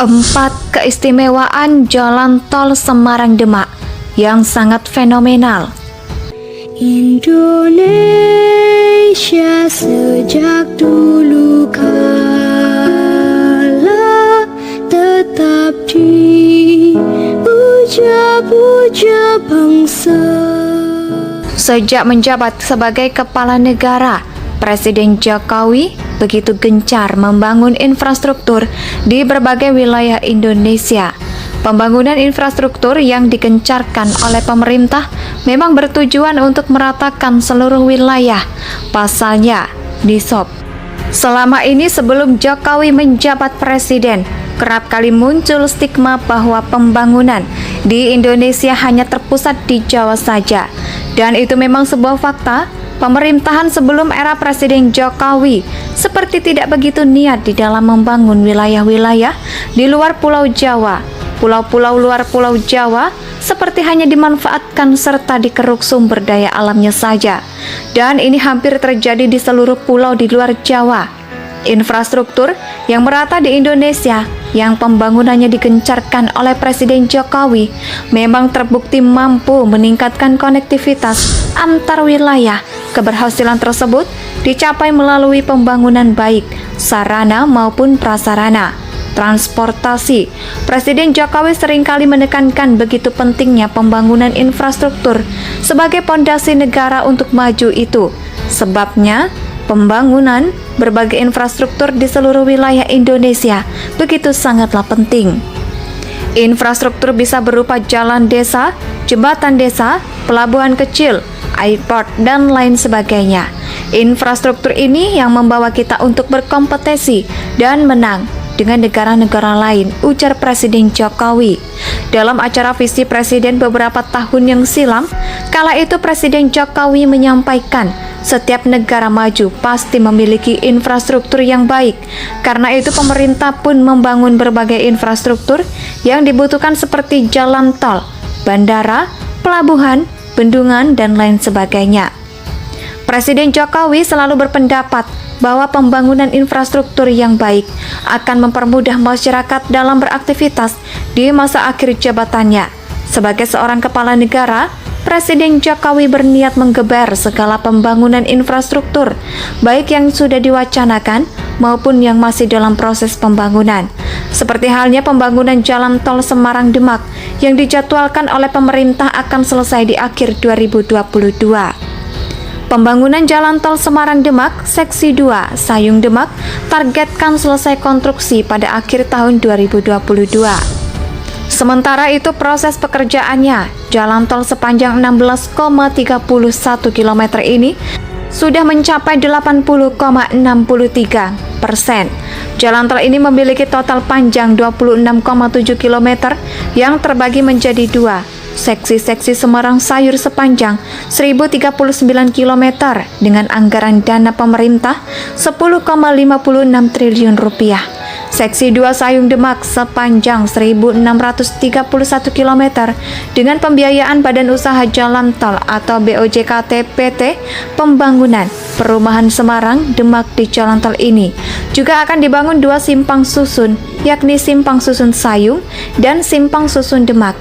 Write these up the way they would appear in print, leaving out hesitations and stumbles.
4 keistimewaan Jalan Tol Semarang-Demak yang sangat fenomenal. Indonesia sejak dulu kala tetap dipuja-puja bangsa. Sejak menjabat sebagai kepala negara, Presiden Jokowi begitu gencar membangun infrastruktur di berbagai wilayah Indonesia. Pembangunan infrastruktur yang digencarkan oleh pemerintah memang bertujuan untuk meratakan seluruh wilayah. Pasalnya, Nisop. Selama ini sebelum Jokowi menjabat presiden, kerap kali muncul stigma bahwa pembangunan di Indonesia hanya terpusat di Jawa saja. Dan itu memang sebuah fakta. Pemerintahan sebelum era Presiden Jokowi seperti tidak begitu niat di dalam membangun wilayah-wilayah di luar Pulau Jawa. Pulau-pulau luar Pulau Jawa seperti hanya dimanfaatkan serta dikeruk sumber daya alamnya saja. Dan ini hampir terjadi di seluruh pulau di luar Jawa. Infrastruktur yang merata di Indonesia yang pembangunannya digencarkan oleh Presiden Jokowi memang terbukti mampu meningkatkan konektivitas antar wilayah. Keberhasilan tersebut dicapai melalui pembangunan baik sarana maupun prasarana. Transportasi. Presiden Jokowi seringkali menekankan begitu pentingnya pembangunan infrastruktur sebagai pondasi negara untuk maju itu. Sebabnya, pembangunan berbagai infrastruktur di seluruh wilayah Indonesia begitu sangatlah penting. Infrastruktur bisa berupa jalan desa, jembatan desa, pelabuhan kecil, airport, dan lain sebagainya. Infrastruktur ini yang membawa kita untuk berkompetisi dan menang dengan negara-negara lain, ujar Presiden Jokowi. Dalam acara visi Presiden beberapa tahun yang silam, kala itu Presiden Jokowi menyampaikan, setiap negara maju pasti memiliki infrastruktur yang baik. Karena itu pemerintah pun membangun berbagai infrastruktur yang dibutuhkan seperti jalan tol, bandara, pelabuhan, bendungan, dan lain sebagainya. Presiden Jokowi selalu berpendapat bahwa pembangunan infrastruktur yang baik akan mempermudah masyarakat dalam beraktivitas di masa akhir jabatannya. Sebagai seorang kepala negara, Presiden Jokowi berniat menggeber segala pembangunan infrastruktur, baik yang sudah diwacanakan maupun yang masih dalam proses pembangunan. Seperti halnya pembangunan jalan tol Semarang-Demak yang dijadwalkan oleh pemerintah akan selesai di akhir 2022. Pembangunan jalan tol Semarang-Demak Seksi 2 Sayung-Demak targetkan selesai konstruksi pada akhir tahun 2022. Sementara itu proses pekerjaannya, jalan tol sepanjang 16,31 km ini sudah mencapai 80,63%. Jalan tol ini memiliki total panjang 26,7 km yang terbagi menjadi dua. Seksi-seksi Semarang Sayur sepanjang 1039 km dengan anggaran dana pemerintah 10,56 triliun rupiah. Seksi 2 Sayung Demak sepanjang 1631 km dengan pembiayaan Badan Usaha Jalan Tol atau BOJKT PT Pembangunan Perumahan Semarang Demak. Di jalan tol ini juga akan dibangun dua simpang susun, yakni Simpang Susun Sayung dan Simpang Susun Demak.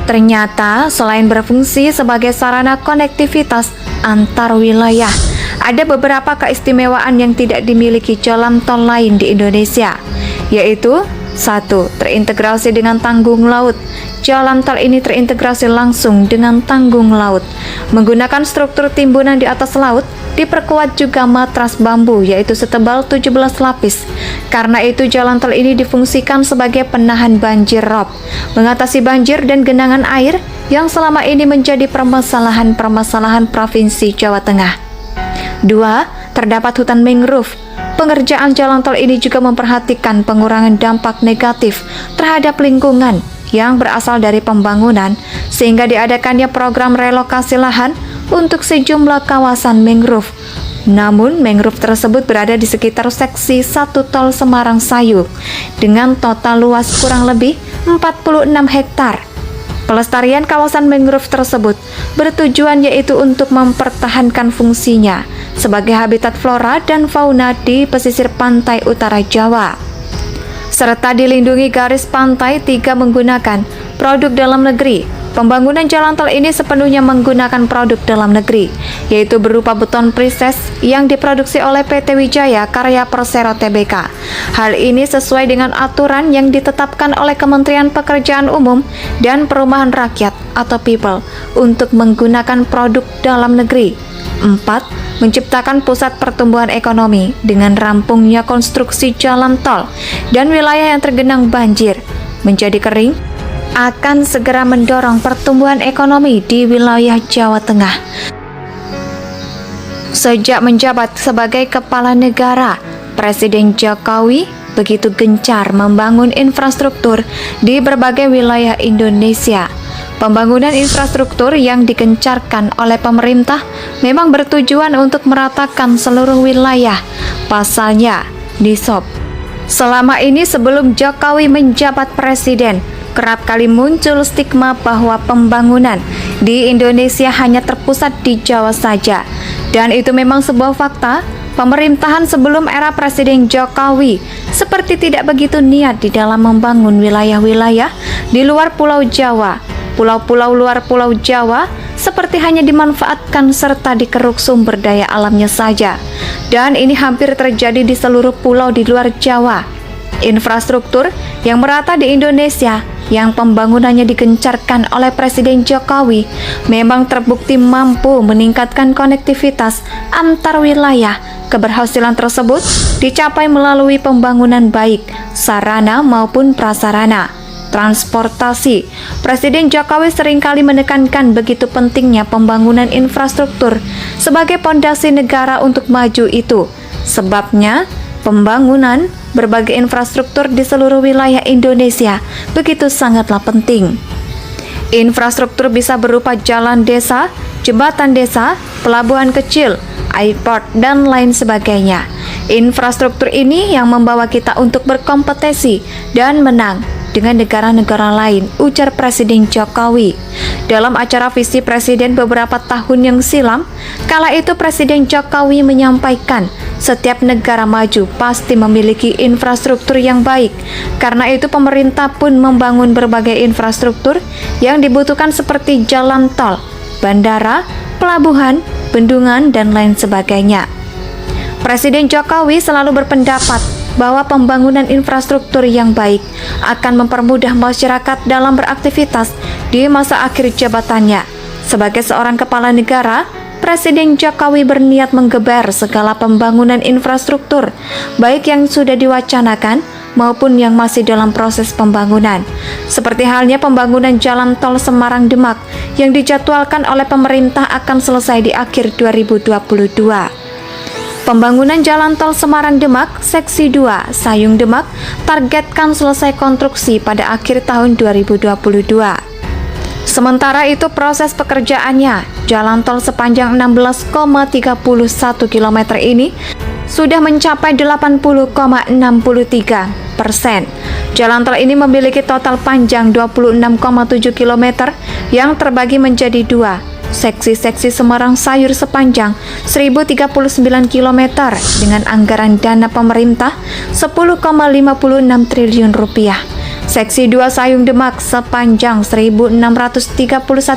Ternyata selain berfungsi sebagai sarana konektivitas antar wilayah, ada beberapa keistimewaan yang tidak dimiliki jalan tol lain di Indonesia, yaitu 1. Terintegrasi dengan tanggung laut. Jalan tol ini terintegrasi langsung dengan tanggung laut. Menggunakan struktur timbunan di atas laut, diperkuat juga matras bambu yaitu setebal 17 lapis. Karena itu jalan tol ini difungsikan sebagai penahan banjir rob, mengatasi banjir dan genangan air yang selama ini menjadi permasalahan Provinsi Jawa Tengah. 2. Terdapat hutan mangrove. Pengerjaan jalan tol ini juga memperhatikan pengurangan dampak negatif terhadap lingkungan yang berasal dari pembangunan, sehingga diadakannya program relokasi lahan untuk sejumlah kawasan mangrove. Namun, mangrove tersebut berada di sekitar seksi 1 tol Semarang Sayung dengan total luas kurang lebih 46 hektar. Pelestarian kawasan mangrove tersebut bertujuan yaitu untuk mempertahankan fungsinya sebagai habitat flora dan fauna di pesisir pantai utara Jawa. serta dilindungi garis pantai 3 menggunakan produk dalam negeri. Pembangunan jalan tol ini sepenuhnya menggunakan produk dalam negeri, yaitu berupa beton preses yang diproduksi oleh PT Wijaya Karya Persero Tbk. Hal ini sesuai dengan aturan yang ditetapkan oleh Kementerian Pekerjaan Umum dan Perumahan Rakyat atau PIPEL untuk menggunakan produk dalam negeri. 4. Menciptakan pusat pertumbuhan ekonomi dengan rampungnya konstruksi jalan tol dan wilayah yang tergenang banjir menjadi kering akan segera mendorong pertumbuhan ekonomi di wilayah Jawa Tengah. Sejak menjabat sebagai kepala negara, Presiden Jokowi begitu gencar membangun infrastruktur di berbagai wilayah Indonesia. Pembangunan infrastruktur yang digencarkan oleh pemerintah memang bertujuan untuk meratakan seluruh wilayah. Pasalnya, di SOP. Selama ini sebelum Jokowi menjabat presiden, kerap kali muncul stigma bahwa pembangunan di Indonesia hanya terpusat di Jawa saja. Dan itu memang sebuah fakta. Pemerintahan sebelum era Presiden Jokowi seperti tidak begitu niat di dalam membangun wilayah-wilayah di luar Pulau Jawa. Pulau-pulau luar Pulau Jawa seperti hanya dimanfaatkan serta dikeruk sumber daya alamnya saja. Dan ini hampir terjadi di seluruh pulau di luar Jawa. Infrastruktur yang merata di Indonesia yang pembangunannya digencarkan oleh Presiden Jokowi memang terbukti mampu meningkatkan konektivitas antar wilayah. Keberhasilan tersebut dicapai melalui pembangunan baik sarana maupun prasarana. Transportasi. Presiden Jokowi seringkali menekankan begitu pentingnya pembangunan infrastruktur sebagai pondasi negara untuk maju itu. Sebabnya, pembangunan berbagai infrastruktur di seluruh wilayah Indonesia begitu sangatlah penting. Infrastruktur bisa berupa jalan desa, jembatan desa, pelabuhan kecil, airport, dan lain sebagainya. Infrastruktur ini yang membawa kita untuk berkompetisi dan menang dengan negara-negara lain, ujar Presiden Jokowi. Dalam acara visi Presiden beberapa tahun yang silam, kala itu Presiden Jokowi menyampaikan setiap negara maju pasti memiliki infrastruktur yang baik. Karena itu pemerintah pun membangun berbagai infrastruktur yang dibutuhkan seperti jalan tol, bandara, pelabuhan, bendungan, dan lain sebagainya. Presiden Jokowi selalu berpendapat bahwa pembangunan infrastruktur yang baik akan mempermudah masyarakat dalam beraktivitas di masa akhir jabatannya. Sebagai seorang kepala negara, Presiden Jokowi berniat menggeber segala pembangunan infrastruktur, baik yang sudah diwacanakan maupun yang masih dalam proses pembangunan. Seperti halnya pembangunan jalan tol Semarang-Demak yang dijadwalkan oleh pemerintah akan selesai di akhir 2022. Pembangunan jalan tol Semarang-Demak, Seksi 2, Sayung-Demak, targetkan selesai konstruksi pada akhir tahun 2022. Sementara itu proses pekerjaannya, jalan tol sepanjang 16,31 km ini sudah mencapai 80,63%. Jalan tol ini memiliki total panjang 26,7 km yang terbagi menjadi 2. Seksi-seksi Semarang Sayur sepanjang 1039 km dengan anggaran dana pemerintah 10,56 triliun rupiah. Seksi 2 Sayung Demak sepanjang 1631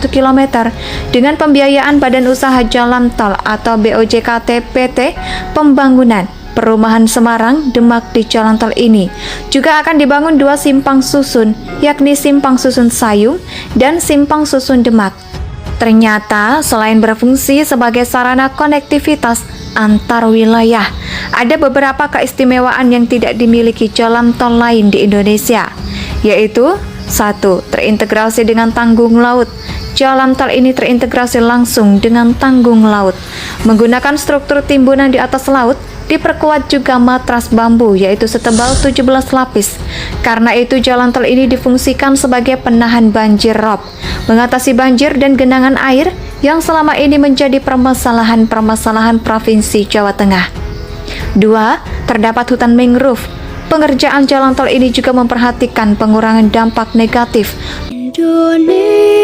km dengan pembiayaan Badan Usaha Jalan Tol atau BOJKT PT Pembangunan Perumahan Semarang Demak. Di jalan tol ini juga akan dibangun 2 simpang susun, yakni Simpang Susun Sayung dan Simpang Susun Demak. Ternyata selain berfungsi sebagai sarana konektivitas antar wilayah, ada beberapa keistimewaan yang tidak dimiliki jalan tol lain di Indonesia, yaitu 1. Terintegrasi dengan tanggung laut. Jalan tol ini terintegrasi langsung dengan tanggung laut, menggunakan struktur timbunan di atas laut. Diperkuat juga matras bambu yaitu setebal 17 lapis. Karena itu jalan tol ini difungsikan sebagai penahan banjir rob, mengatasi banjir dan genangan air yang selama ini menjadi permasalahan Provinsi Jawa Tengah. 2. Terdapat hutan mangrove. Pengerjaan jalan tol ini juga memperhatikan pengurangan dampak negatif. Indonesia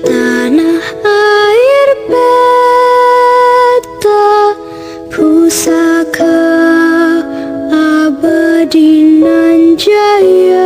tanah air beta pusaka abadi nan jaya.